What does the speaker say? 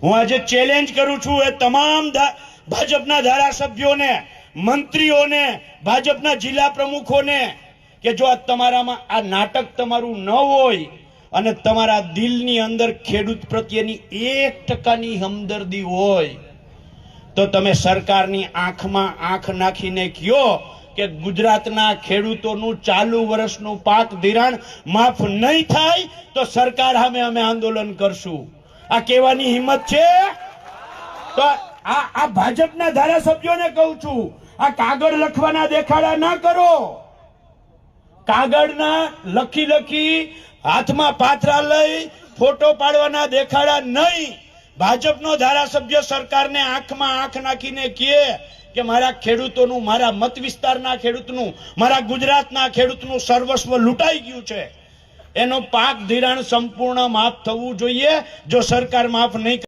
હું આજે ચેલેન્જ કરું છું એ તમામ ભાજપના ધારાસભ્યોને, મંત્રીઓને, ભાજપના જિલ્લા પ્રમુખોને કે જો આ તમારામાં આ નાટક તમારું ન હોય અને તમારા દિલની અંદર ખેડૂત પ્રત્યેની 1% હમદર્દી હોય તો તમે સરકારની આંખમાં આંખ નાખીને કહો કે ગુજરાતના ખેડૂતોનું ચાલુ વર્ષનું પાક ધિરાણ માફ નહીં થાય તો સરકાર સામે અમે આંદોલન કરશું. આ કહેવાની હિંમત છે? તો આ ભાજપના ધારાસભ્યોને કહું છું, આ કાગળ લખવાના દેખાડા ના કરો. કાગળના લખી હાથમાં પાથરા લઈ ફોટો પાડવાના દેખાડા નહીં. ભાજપનો ધારાસભ્ય સરકારને આંખમાં આંખ નાખીને કહે કે મારા ખેડૂતોનું, મારા મત વિસ્તારના ખેડૂતનું, મારા ગુજરાતના ખેડૂતનું સર્વસ્વ લૂંટાઈ ગયું છે, એનો પાક ધિરાણ સંપૂર્ણ માફ થવું જોઈએ. જો સરકાર માફ નહીં